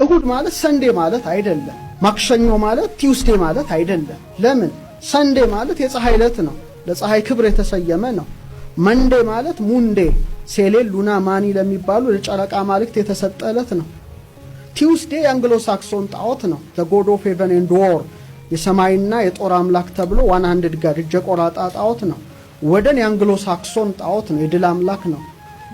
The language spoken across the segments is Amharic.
እሁድ ማለት ሰንዴ ማለት አይደለም። ማክሰኞ ማለት ቲውስዴ ማለት አይደለም። ለምን? ሰንዴ ማለት የፀሐይ ዕለት ነው፣ ለፀሐይ ክብር የተሰየመ ነው። መንዴ ማለት ሙንዴ ሴሌል ሉና ማኒ ለሚባሉ ለጨረቃ ማልክት የተሰጠ ዕለት ነው። ቲውስዴ የአንግሎ ሳክሶን ጣዖት ነው፣ the god of heaven and war የሰማይና የጦር አምላክ ተብሎ 100 ጋር እጀ ቆራጣ ጣዖት ነው። ወደን የአንግሎ ሳክሶን ጣዖት ነው፣ የድል አምላክ ነው።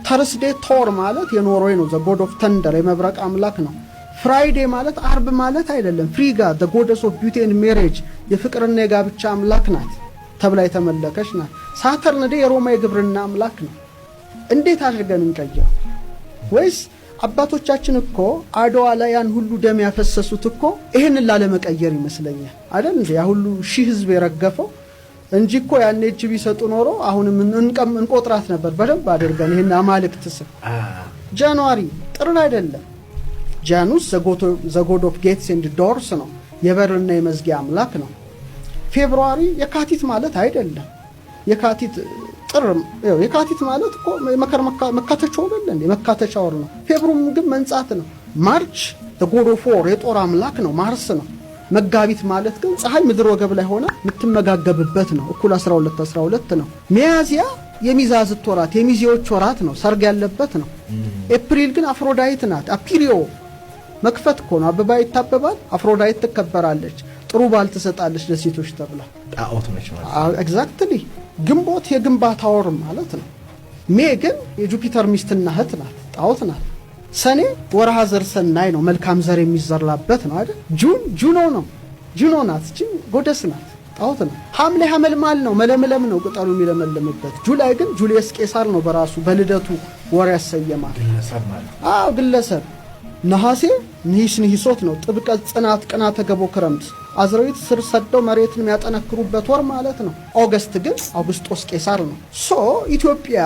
ተርስዴ ቶር ማለት የኖርዌይ ነው፣ the god of thunder የመብረቅ አምላክ ነው። ፍራይዴ ማለት አርብ ማለት አይደለም፣ ፍሪጋ the goddess of beauty and marriage የፍቅርና የጋብቻ አምላክ ናት ተብላ የተመለከች ናት። ሳተርን ዴ የሮማ የግብርና አምላክ ነው። እንዴት አድርገን እንቀየው? ወይስ አባቶቻችን እኮ አድዋ ላይ ያን ሁሉ ደም ያፈሰሱት እኮ ይሄንን ላለመቀየር ይመስለኛል አይደል እንዴ? ያ ሁሉ ሺህ ህዝብ የረገፈው እንጂ እኮ ያኔ እጅ ቢሰጡ ኖሮ አሁንም እንቆጥራት ነበር በደንብ አድርገን። ይሄን አማልክት ስም ጃንዋሪ ጥር አይደለም። ጃኑስ the god of gates and doors ነው፣ የበርና የመዝጊያ አምላክ ነው። ፌብሩዋሪ የካቲት ማለት አይደለም። የካቲት ማለት እኮ መካተቻ ወር እንዴ? መካተቻ ወር ነው። ፌብሩም ግን መንጻት ነው። ማርች the god of war የጦር አምላክ ነው፣ ማርስ ነው። መጋቢት ማለት ግን ፀሐይ ምድር ወገብ ላይ ሆና የምትመጋገብበት ነው፣ እኩል 12 ነው። ሚያዚያ የሚዛዝት ወራት የሚዜዎች ወራት ነው፣ ሰርግ ያለበት ነው። ኤፕሪል ግን አፍሮዳይት ናት። አፒሪዮ መክፈት እኮ ነው። አበባ ይታበባል፣ አፍሮዳይት ትከበራለች፣ ጥሩ ባል ትሰጣለች ለሴቶች ተብላ ጣዖት ነች ማለት ኤግዛክትሊ። ግንቦት የግንባታ ወር ማለት ነው። ሜ ግን የጁፒተር ሚስትና እህት ናት፣ ጣዖት ናት። ሰኔ ወርሃ ዘር ሰናይ ነው፣ መልካም ዘር የሚዘራበት ነው አይደል? ጁኖ ናት፣ እቺ ጎደስ ናት፣ ጣዖት ናት። ሐምሌ ሐመልማል ነው፣ መለምለም ነው፣ ቅጠሉ የሚለመልምበት። ጁላይ ግን ጁሊየስ ቄሳር ነው በራሱ በልደቱ ወር ያሰየማል፣ ግለሰብ ማለት ግለሰብ። ነሐሴ ንሂሶት ነው፣ ጥብቀት፣ ጽናት፣ ቅናተ ገቦ ክረምት። አዝራዊት ስር ሰደው መሬትን የሚያጠነክሩበት ወር ማለት ነው። ኦገስት ግን አውግስጦስ ቄሳር ነው። ኢትዮጵያ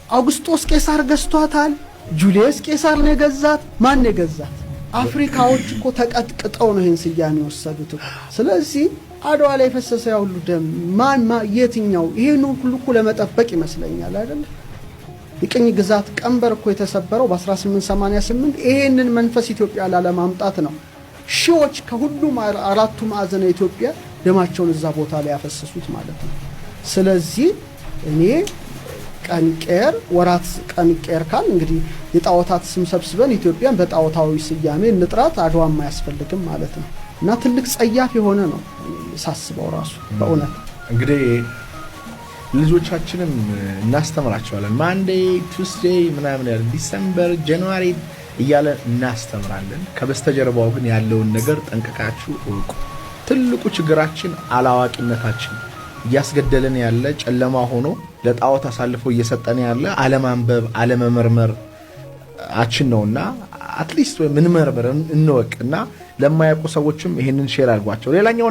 አውግስጦስ ቄሳር ገዝቷታል። ጁሊየስ ቄሳር ነው የገዛት። ማን ነው የገዛት? አፍሪካዎች እኮ ተቀጥቅጠው ነው ይሄን ስያሜ የወሰዱት። ስለዚህ አድዋ ላይ ፈሰሰ ያው ሁሉ ደም የትኛው? ይሄን ሁሉ እኮ ለመጠበቅ ይመስለኛል አይደል? የቅኝ ግዛት ቀንበር እኮ የተሰበረው በ1888 ይሄንን መንፈስ ኢትዮጵያ ላለማምጣት ነው። ሺዎች ከሁሉም አራቱ ማዕዘነ ኢትዮጵያ ደማቸውን እዛ ቦታ ላይ ያፈሰሱት ማለት ነው። ስለዚህ እኔ ቀንቄር ወራት ቀንቄር ካል እንግዲህ የጣዖታት ስም ሰብስበን ኢትዮጵያን በጣዖታዊ ስያሜ እንጥራት፣ አድዋም አያስፈልግም ማለት ነው። እና ትልቅ ጸያፍ የሆነ ነው ሳስበው ራሱ በእውነት። እንግዲህ ልጆቻችንም እናስተምራቸዋለን። ማንዴይ ቱስዴይ ምናምን ያለ ዲሰምበር ጃንዋሪ እያለ እናስተምራለን። ከበስተጀርባው ግን ያለውን ነገር ጠንቀቃችሁ እወቁ። ትልቁ ችግራችን አላዋቂነታችን እያስገደለን ያለ ጨለማ ሆኖ ለጣዖት አሳልፎ እየሰጠን ያለ አለማንበብ አለመመርመር አችን ነውና አትሊስት ወይ ምን መርመር እንወቅና ለማያውቁ ሰዎችም ይሄንን ሼር አድርጓቸው። ሌላኛው